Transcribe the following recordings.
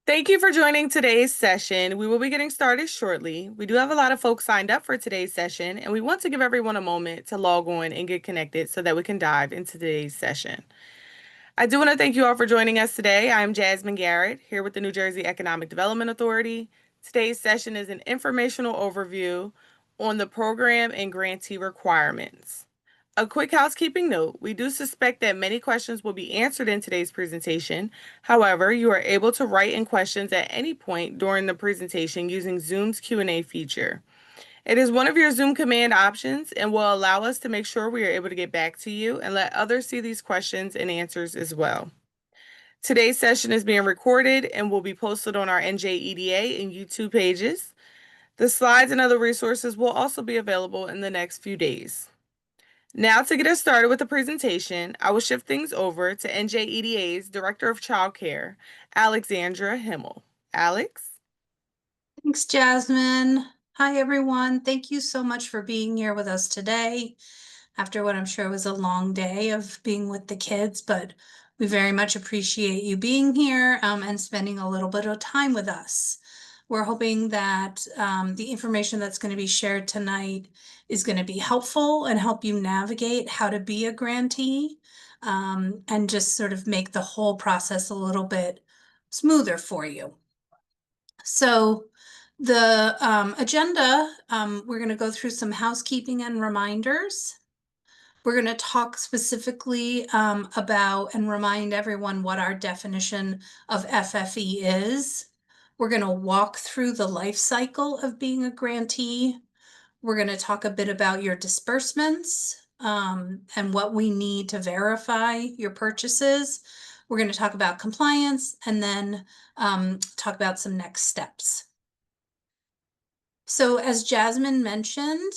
Thank you for joining today's session. We will be getting started shortly. We do have a lot of folks signed up for today's session, and we want to give everyone a moment to log on and get connected so that we can dive into today's session. I do want to thank you all for joining us today. I am Jasmine Garrett, here with the New Jersey Economic Development Authority. Today's session is an informational overview on the program and grantee requirements. A quick housekeeping note, we do suspect that many questions will be answered in today's presentation. However, you are able to write in questions at any point during the presentation using Zoom's Q&A feature. It is one of your Zoom command options and will allow us to make sure we are able to get back to you and let others see these questions and answers as well. Today's session is being recorded and will be posted on our NJEDA and YouTube pages. The slides and other resources will also be available in the next few days. Now, to get us started with the presentation, I will shift things over to NJEDA's Director of Child Care, Alexandra Himmel. Alex? Thanks, Jasmine. Hi, everyone. Thank you so much for being here with us today after what I'm sure was a long day of being with the kids, but we very much appreciate you being here and spending a little bit of time with us. We're hoping that the information that's going to be shared tonight is going to be helpful and help you navigate how to be a grantee and just sort of make the whole process a little bit smoother for you. So the agenda, we're going to go through some housekeeping and reminders. We're going to talk specifically about and remind everyone what our definition of FFE is. We're going to walk through the life cycle of being a grantee. We're going to talk a bit about your disbursements and what we need to verify your purchases. We're going to talk about compliance and then talk about some next steps. So as Jasmine mentioned,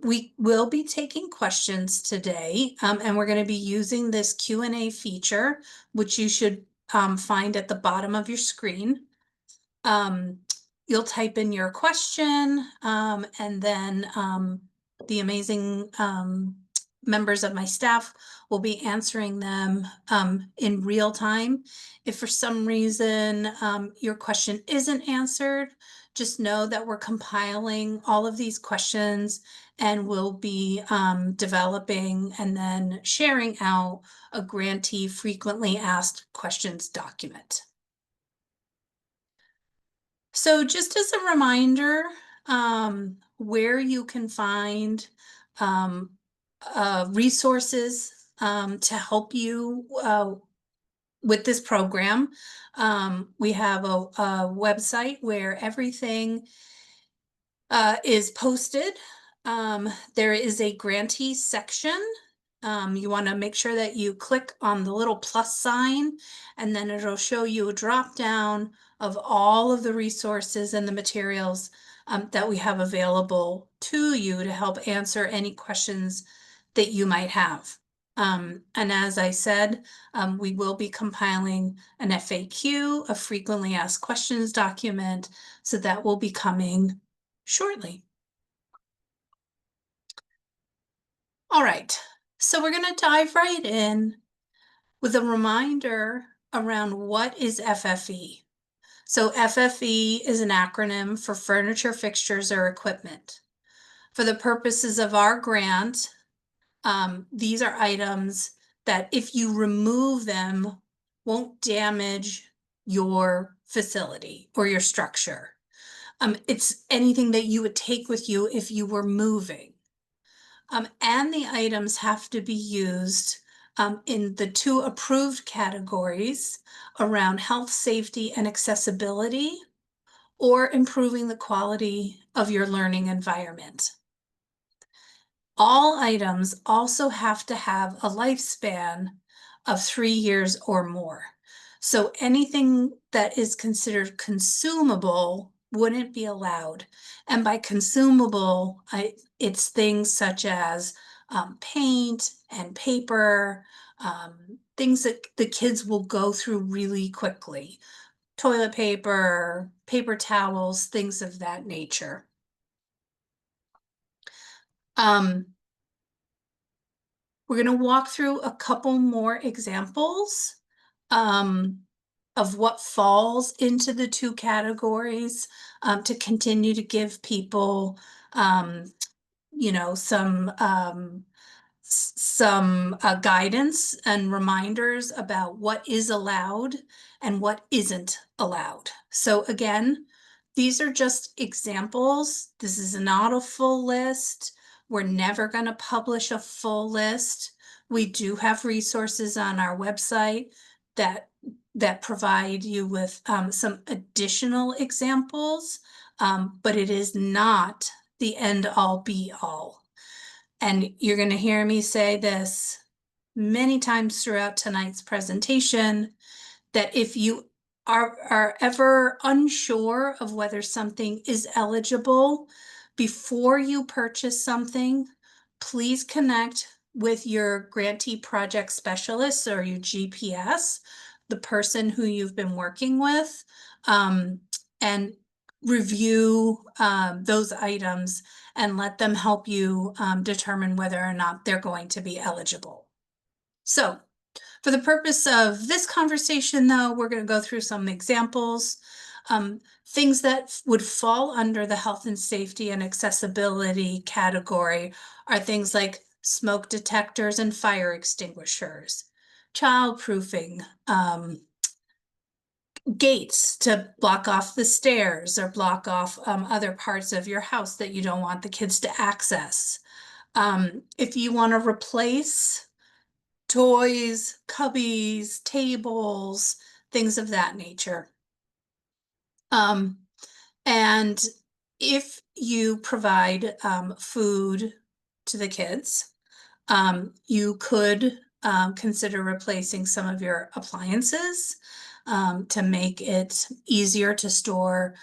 we will be taking questions today, and we're going to be using this Q&A feature, which you should find at the bottom of your screen. You'll type in your question, and then the amazing members of my staff will be answering them in real time. If for some reason your question isn't answered, just know that we're compiling all of these questions and we'll be developing and then sharing out a grantee frequently asked questions document. So just as a reminder, where you can find resources to help you with this program. We have a website where everything is posted. There is a grantee section. You want to make sure that you click on the little plus sign, and then it'll show you a drop down of all of the resources and the materials that we have available to you to help answer any questions that you might have. And as I said, we will be compiling an FAQ, a frequently asked questions document, so that will be coming shortly. All right, so we're going to dive right in with a reminder around what is FFE. So FFE is an acronym for furniture, fixtures, or equipment. For the purposes of our grant, these are items that if you remove them, won't damage your facility or your structure. It's anything that you would take with you if you were moving. And the items have to be used in the two approved categories around health, safety, and accessibility, or improving the quality of your learning environment. All items also have to have a lifespan of 3 years or more. So anything that is considered consumable wouldn't be allowed. And by consumable, it's things such as paint and paper, things that the kids will go through really quickly. Toilet paper, paper towels, things of that nature. We're going to walk through a couple more examples of what falls into the two categories, to continue to give people, um, some guidance and reminders about what is allowed and what isn't allowed. So again, these are just examples. This is not a full list. We're never going to publish a full list. We do have resources on our website that provide you with some additional examples, but it is not the end all be all. And you're going to hear me say this many times throughout tonight's presentation, that if you are ever unsure of whether something is eligible before you purchase something, please connect with your grantee project specialist or your GPS, the person who you've been working with, and review those items and let them help you determine whether or not they're going to be eligible. So for the purpose of this conversation, though, we're going to go through some examples. Things that would fall under the health and safety and accessibility category are things like smoke detectors and fire extinguishers, childproofing, gates to block off the stairs or block off other parts of your house that you don't want the kids to access. If you want to replace toys, cubbies, tables, things of that nature. And if you provide food to the kids, you could consider replacing some of your appliances to make it easier to store,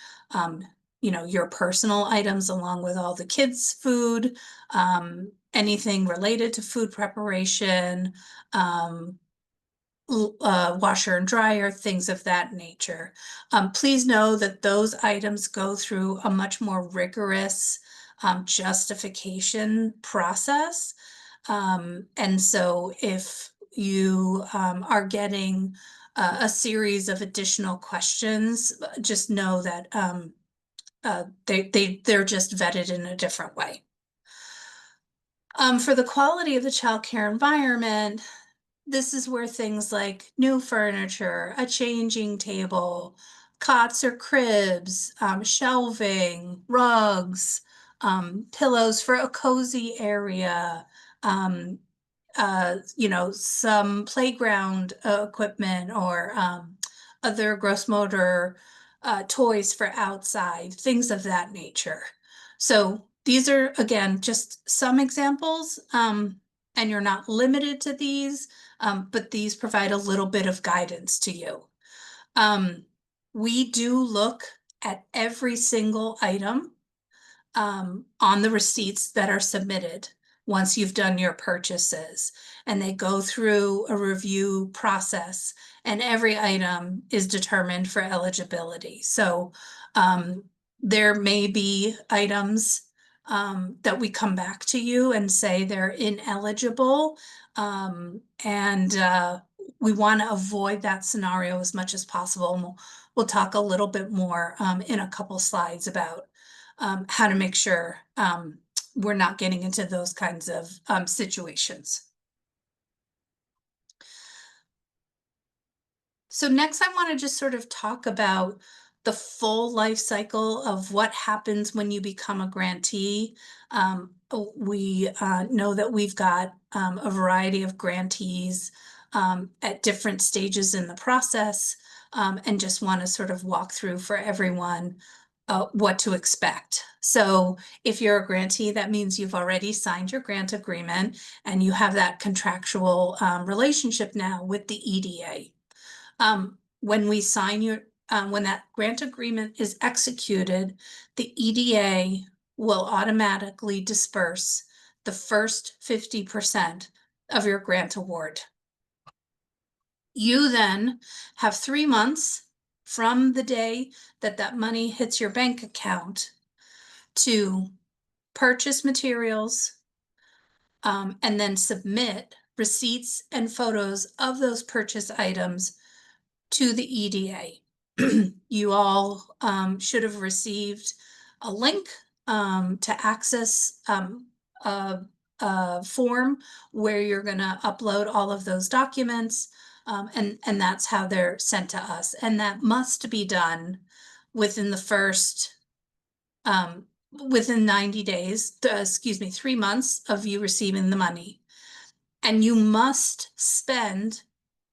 your personal items along with all the kids' food, anything related to food preparation, washer and dryer, things of that nature. Please know that those items go through a much more rigorous justification process. And so if you are getting a series of additional questions, just know that they're just vetted in a different way. For the quality of the childcare environment, this is where things like new furniture, a changing table, cots or cribs, shelving, rugs, pillows for a cozy area, some playground equipment or other gross motor toys for outside, things of that nature. So these are, again, just some examples, and you're not limited to these, but these provide a little bit of guidance to you. We do look at every single item on the receipts that are submitted once you've done your purchases, and they go through a review process, and every item is determined for eligibility. So there may be items that we come back to you and say they're ineligible, and we want to avoid that scenario as much as possible. And we'll talk a little bit more in a couple slides about how to make sure we're not getting into those kinds of situations. So next I want to just sort of talk about the full life cycle of what happens when you become a grantee. We know that we've got a variety of grantees at different stages in the process, and just want to sort of walk through for everyone what to expect. So if you're a grantee, that means you've already signed your grant agreement and you have that contractual relationship now with the EDA. When we sign when that grant agreement is executed, the EDA will automatically disperse the first 50% of your grant award. You then have 3 months from the day that that money hits your bank account to purchase materials, and then submit receipts and photos of those purchase items to the EDA. You all should have received a link to access a form where you're going to upload all of those documents, and that's how they're sent to us. And that must be done within the first within 90 days, 3 months of you receiving the money. And you must spend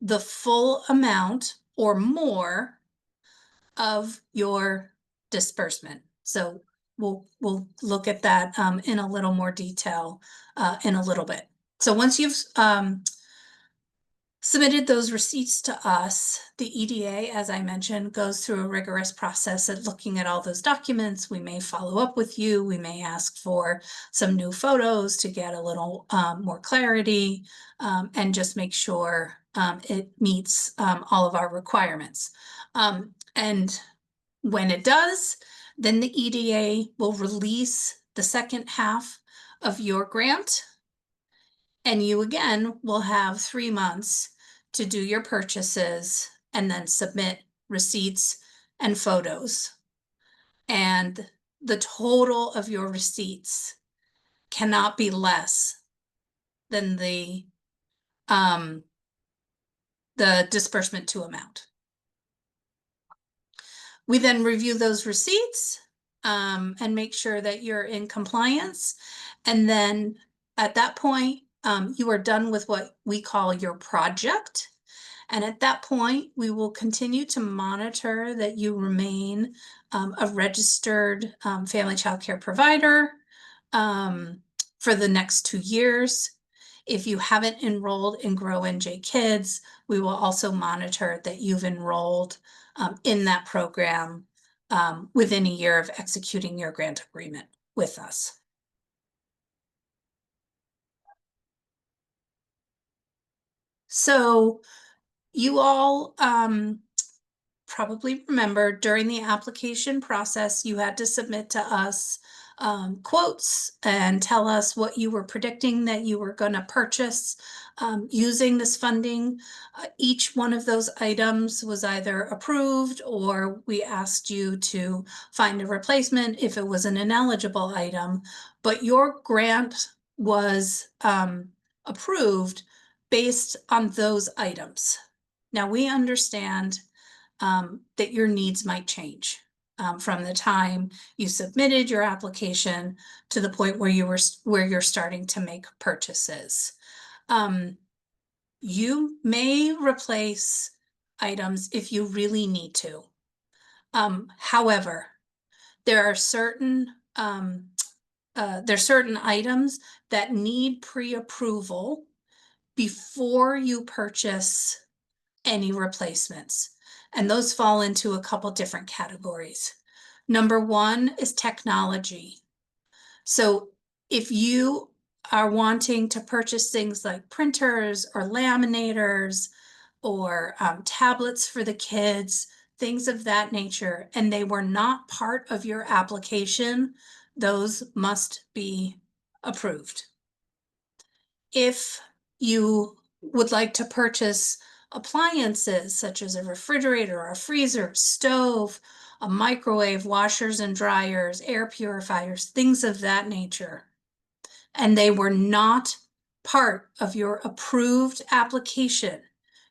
the full amount or more of your disbursement. So we'll look at that in a little more detail in a little bit. So once you've submitted those receipts to us, the EDA, as I mentioned, goes through a rigorous process of looking at all those documents. We may follow up with you. We may ask for some new photos to get a little more clarity, and just make sure it meets all of our requirements. And when it does, then the EDA will release the second half of your grant. And you again will have 3 months to do your purchases and then submit receipts and photos. And the total of your receipts cannot be less than the disbursement to amount. We then review those receipts and make sure that you're in compliance. And then at that point, you are done with what we call your project. And at that point, we will continue to monitor that you remain a registered family child care provider for the next 2 years. If you haven't enrolled in Grow NJ Kids, we will also monitor that you've enrolled in that program within a year of executing your grant agreement with us. So you all probably remember during the application process, you had to submit to us quotes and tell us what you were predicting that you were going to purchase using this funding. Each one of those items was either approved or we asked you to find a replacement if it was an ineligible item, but your grant was approved based on those items. Now we understand that your needs might change from the time you submitted your application to the point where you're starting to make purchases. You may replace items if you really need to. However, there are certain items that need pre-approval before you purchase any replacements. And those fall into a couple different categories. Number one is technology. So if you are wanting to purchase things like printers or laminators or tablets for the kids, things of that nature, and they were not part of your application, those must be approved. If you would like to purchase appliances such as a refrigerator, a freezer, stove, a microwave, washers and dryers, air purifiers, things of that nature, and they were not part of your approved application,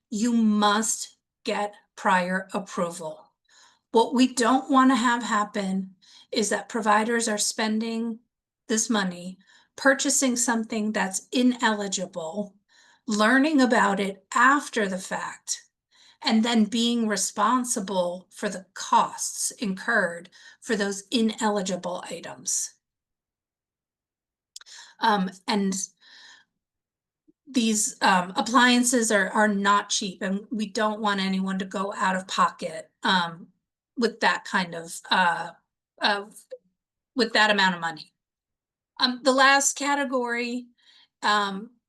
you must get prior approval. What we don't want to have happen is that providers are spending this money purchasing something that's ineligible, learning about it after the fact, and then being responsible for the costs incurred for those ineligible items. And these appliances are not cheap, and we don't want anyone to go out of pocket with that kind of with that amount of money. The last category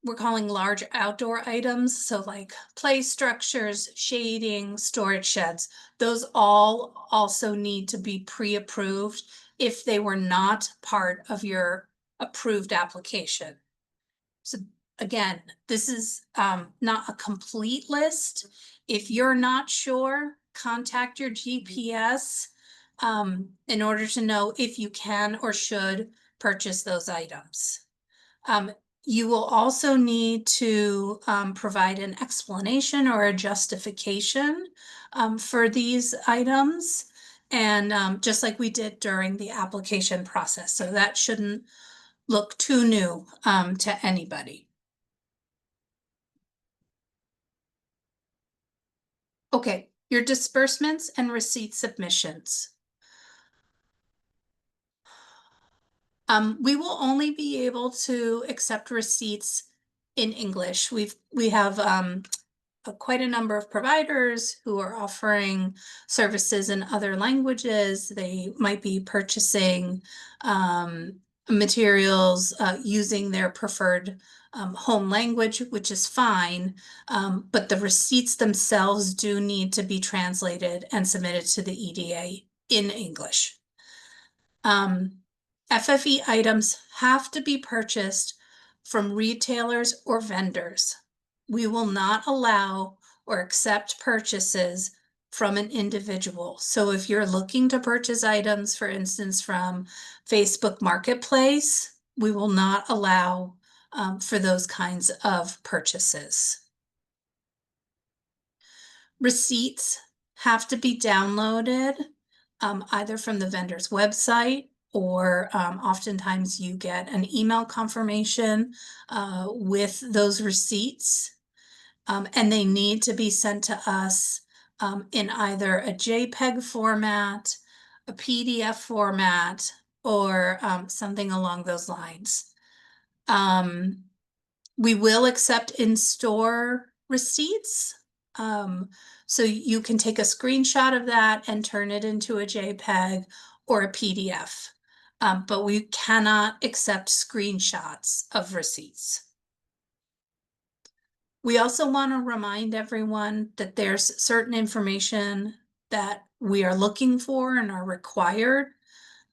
we're calling large outdoor items. So like play structures, shading, storage sheds, those all also need to be pre-approved if they were not part of your approved application. So again, this is not a complete list. If you're not sure, contact your GPS in order to know if you can or should purchase those items. You will also need to provide an explanation or a justification for these items. And just like we did during the application process. So that shouldn't look too new to anybody. Okay, your disbursements and receipt submissions. We will only be able to accept receipts in English. We have quite a number of providers who are offering services in other languages. They might be purchasing materials using their preferred home language, which is fine. But the receipts themselves do need to be translated and submitted to the EDA in English. FFE items have to be purchased from retailers or vendors. We will not allow or accept purchases from an individual. So if you're looking to purchase items, for instance, from Facebook Marketplace, we will not allow for those kinds of purchases. Receipts have to be downloaded either from the vendor's website or oftentimes you get an email confirmation with those receipts. And they need to be sent to us in either a JPEG format, a PDF format, or something along those lines. We will accept in-store receipts. So you can take a screenshot of that and turn it into a JPEG or a PDF. But we cannot accept screenshots of receipts. We also want to remind everyone that there's certain information that we are looking for and are required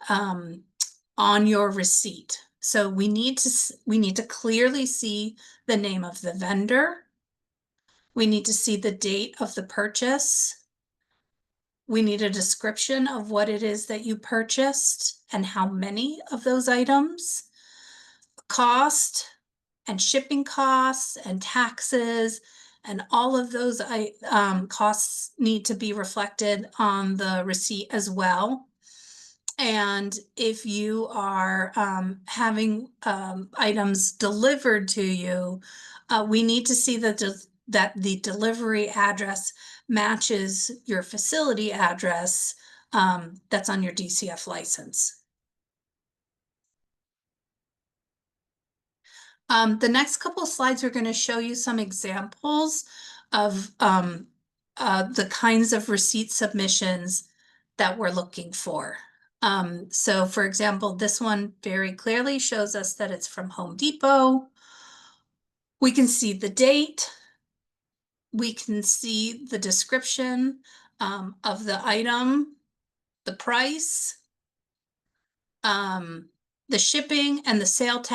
on your receipt. So we need to clearly see the name of the vendor. We need to see the date of the purchase. We need a description of what it is that you purchased and how many of those items, cost and shipping costs and taxes, and all of those costs need to be reflected on the receipt as well. And if you are having items delivered to you, we need to see that the delivery address matches your facility address that's on your DCF license. The next couple of slides are going to show you some examples of the kinds of receipt submissions that we're looking for. So for example, this one very clearly shows us that it's from Home Depot. We can see the date. We can see the description of the item, the price, the shipping and the sales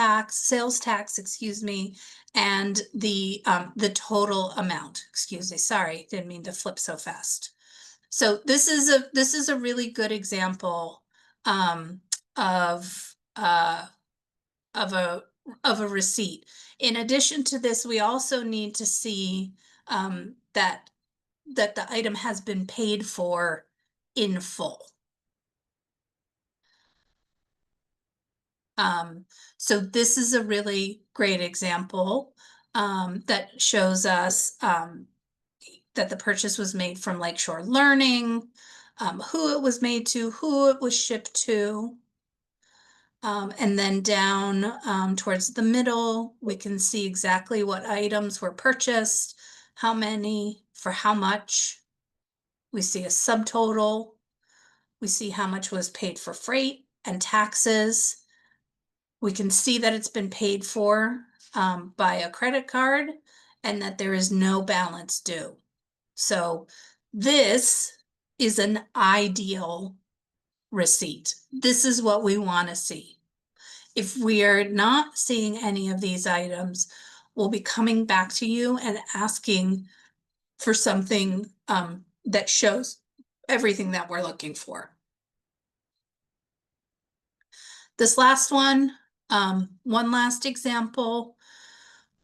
tax, excuse me, and the total amount. Excuse me, sorry, didn't mean to flip so fast. So this is a really good example of a receipt. In addition to this, we also need to see that the item has been paid for in full. So this is a really great example that shows us that the purchase was made from Lakeshore Learning, who it was made to, who it was shipped to. And then down towards the middle, we can see exactly what items were purchased, how many, for how much. We see a subtotal. We see how much was paid for freight and taxes. We can see that it's been paid for by a credit card and that there is no balance due. So this is an ideal receipt. This is what we want to see. If we are not seeing any of these items, we'll be coming back to you and asking for something that shows everything that we're looking for. This last one last example.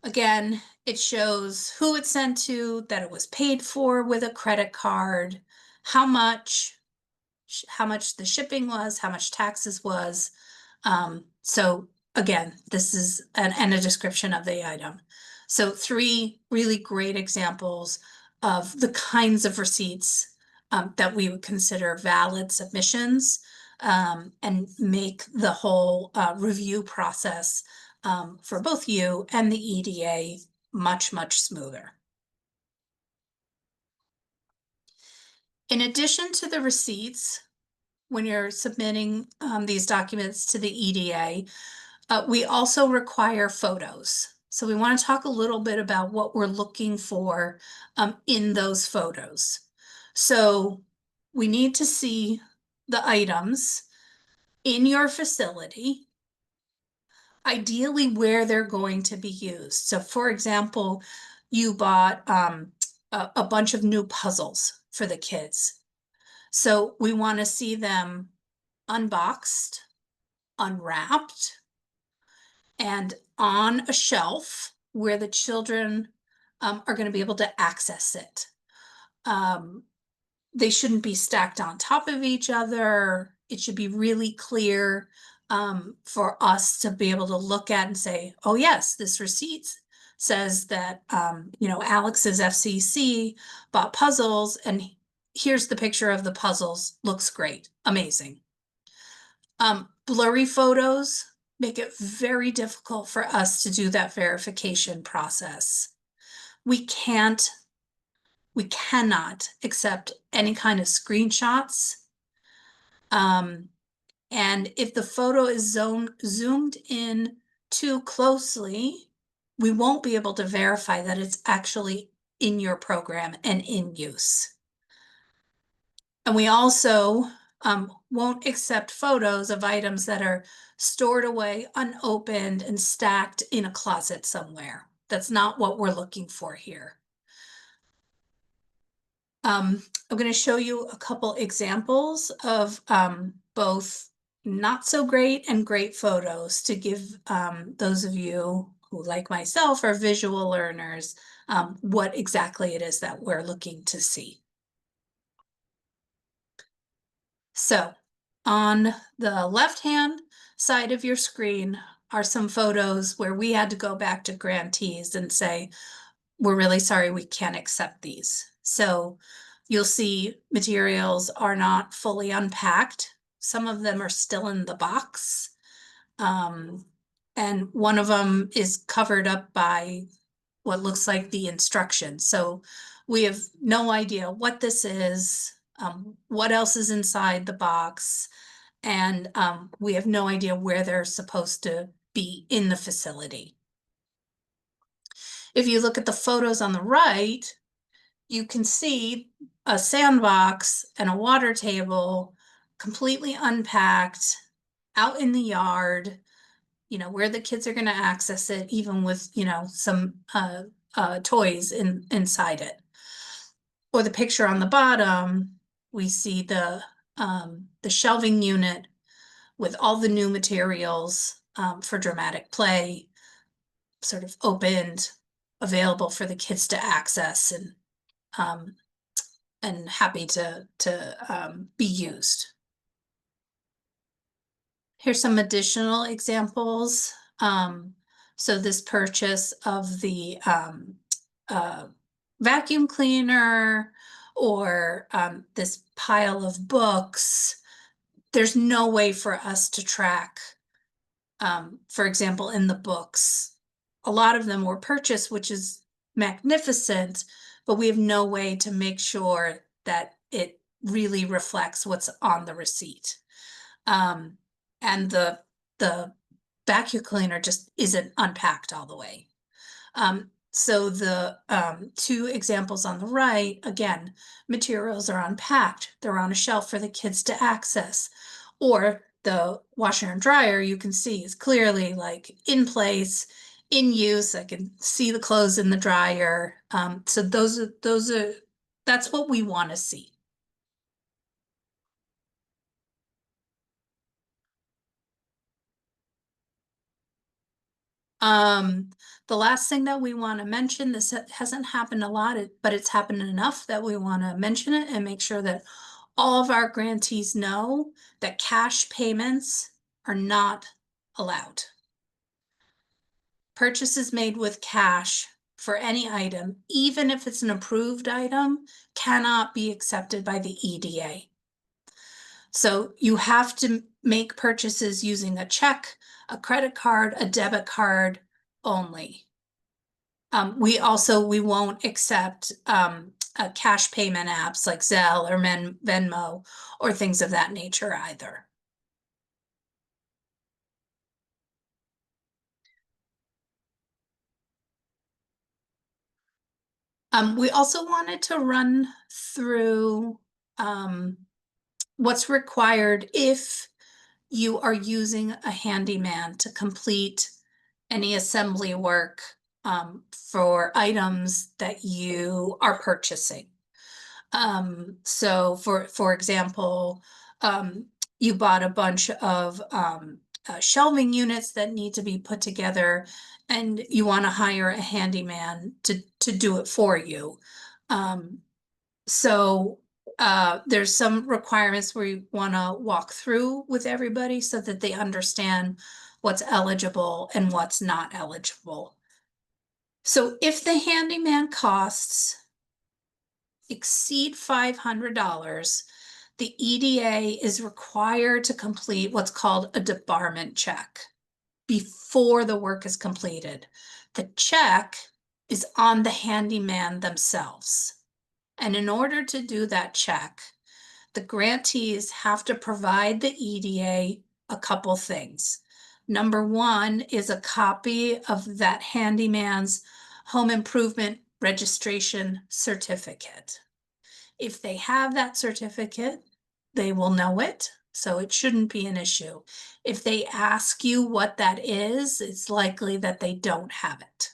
Again, it shows who it's sent to, that it was paid for with a credit card, how much the shipping was, how much taxes was. So again, this is and a description of the item. So 3 really great examples of the kinds of receipts that we would consider valid submissions, and make the whole review process for both you and the EDA much, much smoother. In addition to the receipts, when you're submitting these documents to the EDA, we also require photos. So we want to talk a little bit about what we're looking for in those photos. So we need to see the items in your facility, ideally where they're going to be used. So for example, you bought a bunch of new puzzles for the kids. So we want to see them unboxed, unwrapped, and on a shelf where the children are going to be able to access it. They shouldn't be stacked on top of each other. It should be really clear for us to be able to look at and say, oh yes, this receipt says that, Alex's FCC bought puzzles, and here's the picture of the puzzles. Looks great. Amazing. Blurry photos make it very difficult for us to do that verification process. We cannot accept any kind of screenshots. And if the photo is zoomed in too closely, we won't be able to verify that it's actually in your program and in use. And we also won't accept photos of items that are stored away, unopened, and stacked in a closet somewhere. That's not what we're looking for here. I'm going to show you a couple examples of both not so great and great photos to give those of you who, like myself, are visual learners, what exactly it is that we're looking to see. So on the left-hand side of your screen are some photos where we had to go back to Grantees and say, we're really sorry, we can't accept these. So you'll see materials are not fully unpacked. Some of them are still in the box. And one of them is covered up by what looks like the instructions. So we have no idea what this is, what else is inside the box, and we have no idea where they're supposed to be in the facility. If you look at the photos on the right, you can see a sandbox and a water table completely unpacked out in the yard, where the kids are going to access it, even with, some toys inside it. Or the picture on the bottom, we see the shelving unit with all the new materials for dramatic play, sort of opened, available for the kids to access, and happy to be used. Here's some additional examples. So this purchase of the vacuum cleaner, or this pile of books, there's no way for us to track, for example, in the books. A lot of them were purchased, which is magnificent, but we have no way to make sure that it really reflects what's on the receipt. And the vacuum cleaner just isn't unpacked all the way. So the 2 examples on the right, again, materials are unpacked. They're on a shelf for the kids to access. Or the washer and dryer, you can see, is clearly like in place. in use. I can see the clothes in the dryer. So that's what we want to see. Um, the last thing that we want to mention, this hasn't happened a lot, but it's happened enough that we want to mention it and make sure that all of our grantees know that cash payments are not allowed. Purchases made with cash for any item, even if it's an approved item, cannot be accepted by the EDA. So you have to make purchases using a check, a credit card, a debit card only. We won't accept cash payment apps like Zelle or Venmo or things of that nature either. We also wanted to run through what's required if you are using a handyman to complete any assembly work for items that you are purchasing. So for example, you bought a bunch of shelving units that need to be put together, and you want to hire a handyman to do it for you. Um, so there's some requirements where you want to walk through with everybody so that they understand what's eligible and what's not eligible. So if the handyman costs exceed $500, the EDA is required to complete what's called a debarment check before the work is completed. The check is on the handyman themselves. And in order to do that check, the grantees have to provide the EDA a couple things. Number one is a copy of that handyman's home improvement registration certificate. If they have that certificate, they will know it, so it shouldn't be an issue. If they ask you what that is, it's likely that they don't have it.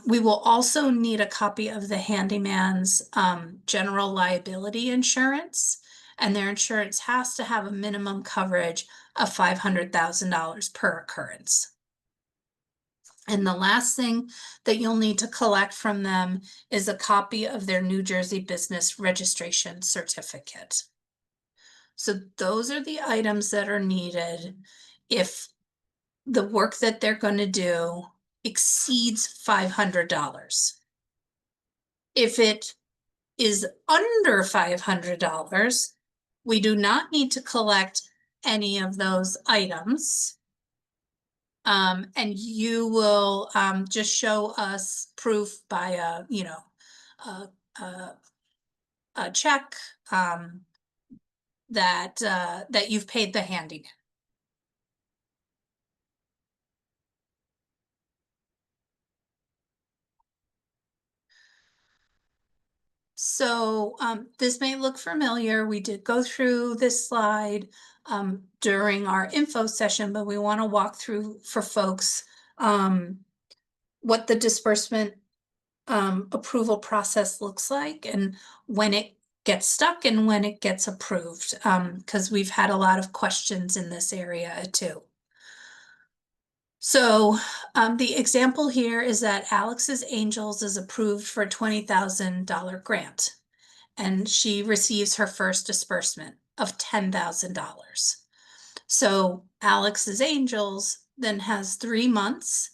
We will also need a copy of the handyman's general liability insurance, and their insurance has to have a minimum coverage of $500,000 per occurrence. And the last thing that you'll need to collect from them is a copy of their New Jersey business registration certificate. So those are the items that are needed if the work that they're going to do exceeds $500. If it is under $500, we do not need to collect any of those items. And you will just show us proof by a, a check that you've paid the handyman. So this may look familiar. We did go through this slide during our info session, but we want to walk through for folks what the disbursement approval process looks like and when it gets stuck and when it gets approved, because we've had a lot of questions in this area too. So the example here is that Alex's Angels is approved for a $20,000 grant, and she receives her first disbursement of $10,000. So Alex's Angels then has 3 months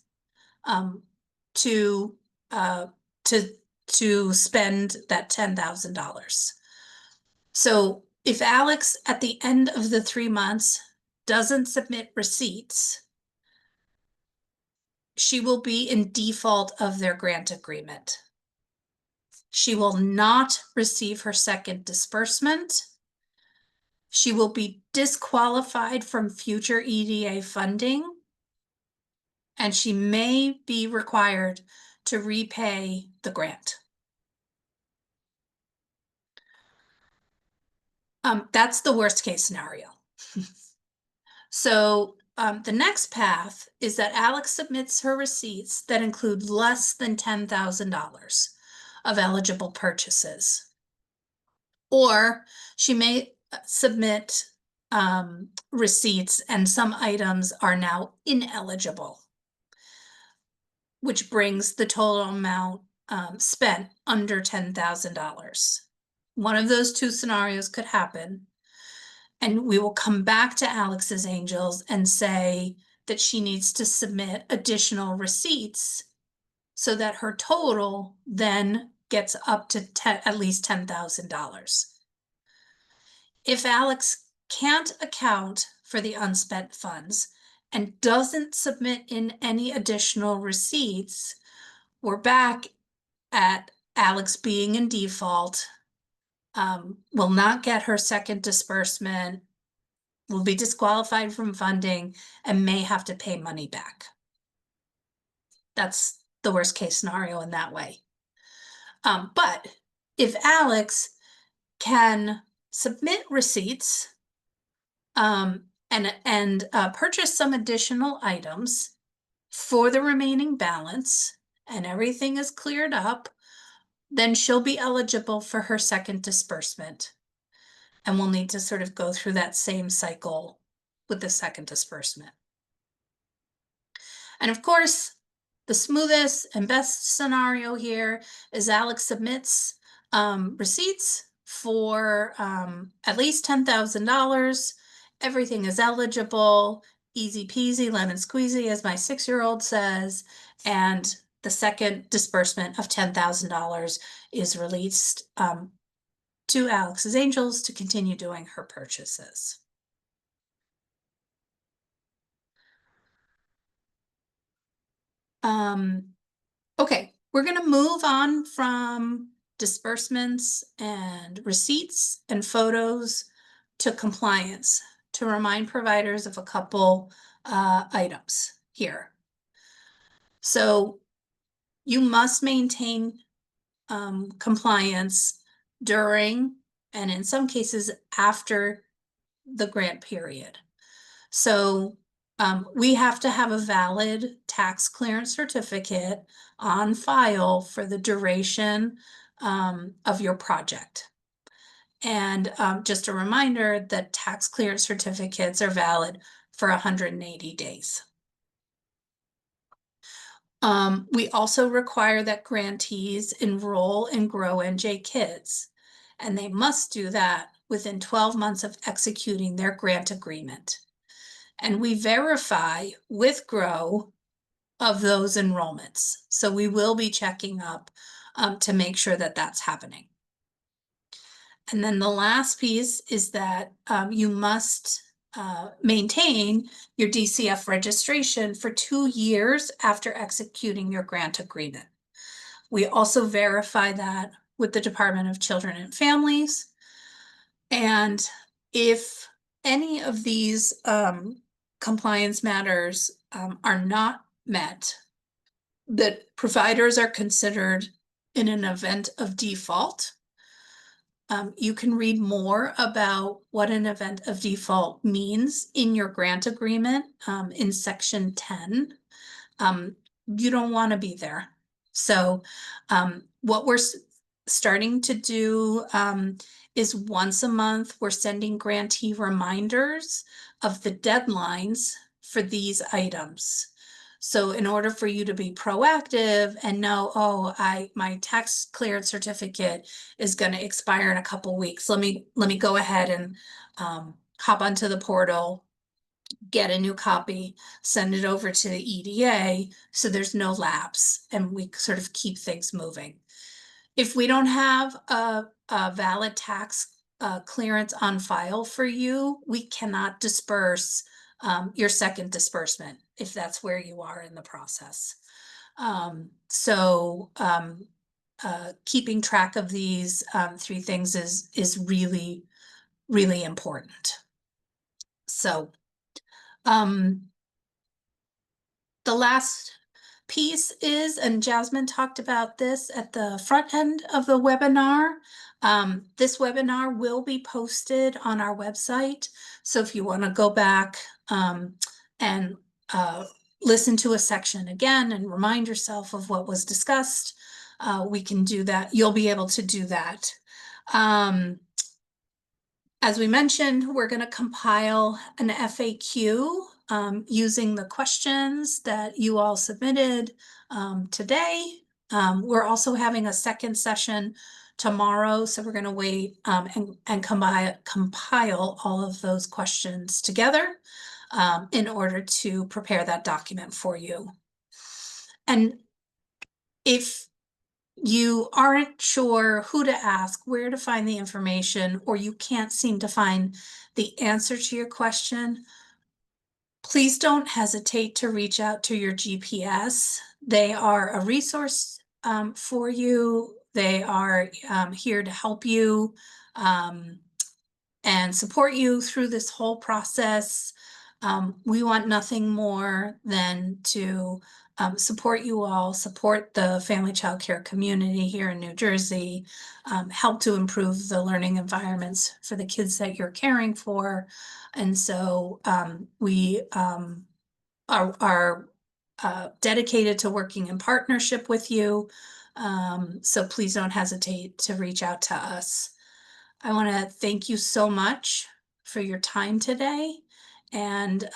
to uh, to spend that $10,000. So if Alex at the end of the 3 months doesn't submit receipts, she will be in default of their grant agreement. She will not receive her second disbursement. She will be disqualified from future EDA funding, and she may be required to repay the grant. That's the worst case scenario. So the next path is that Alex submits her receipts that include less than $10,000 of eligible purchases. Or she may submit receipts and some items are now ineligible, which brings the total amount spent under $10,000. One of those two scenarios could happen. And we will come back to Alex's Angels and say that she needs to submit additional receipts so that her total then gets up to at least $10,000. If Alex can't account for the unspent funds and doesn't submit in any additional receipts, we're back at Alex being in default, will not get her second disbursement, will be disqualified from funding, and may have to pay money back. That's the worst case scenario in that way. But if Alex can submit receipts and purchase some additional items for the remaining balance and everything is cleared up, then she'll be eligible for her second disbursement. And we'll need to sort of go through that same cycle with the second disbursement. And of course, the smoothest and best scenario here is Alex submits receipts for at least $10,000. Everything is eligible, easy peasy, lemon squeezy, as my 6-year-old says. And the second disbursement of $10,000 is released to Alex's Angels to continue doing her purchases. Okay, we're going to move on from disbursements and receipts and photos to compliance to remind providers of a couple items here. So you must maintain compliance during and in some cases after the grant period. So we have to have a valid tax clearance certificate on file for the duration of your project. And just a reminder that tax clearance certificates are valid for 180 days. We also require that grantees enroll in Grow NJ Kids, and they must do that within 12 months of executing their grant agreement. And we verify with Grow of those enrollments. So we will be checking up to make sure that that's happening. And then the last piece is that you must maintain your DCF registration for 2 years after executing your grant agreement. We also verify that with the Department of Children and Families. And if any of these compliance matters are not met, that providers are considered in an event of default. You can read more about what an event of default means in your grant agreement in section 10. You don't want to be there. So what we're starting to do is once a month, we're sending grantee reminders of the deadlines for these items. So in order for you to be proactive and know, oh, my tax clearance certificate is going to expire in a couple weeks. Let me go ahead and hop onto the portal, get a new copy, send it over to the EDA so there's no lapse and we sort of keep things moving. If we don't have a valid tax clearance on file for you, we cannot disperse your second disbursement if that's where you are in the process. Keeping track of these 3 things is really, really important. So the last piece is, and Jasmine talked about this at the front end of the webinar, this webinar will be posted on our website. So if you want to go back and listen to a section again and remind yourself of what was discussed, we can do that. You'll be able to do that. As we mentioned, we're going to compile an FAQ using the questions that you all submitted today. We're also having a second session tomorrow, so we're going to wait and compile all of those questions together in order to prepare that document for you. And if you aren't sure who to ask, where to find the information, or you can't seem to find the answer to your question, please don't hesitate to reach out to your GPS. They are a resource for you. They are here to help you and support you through this whole process. We want nothing more than to support you all, support the family child care community here in New Jersey, help to improve the learning environments for the kids that you're caring for. And so we are dedicated to working in partnership with you. So please don't hesitate to reach out to us. I want to thank you so much for your time today, and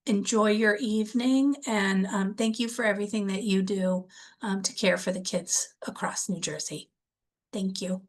enjoy your evening. And thank you for everything that you do to care for the kids across New Jersey. Thank you.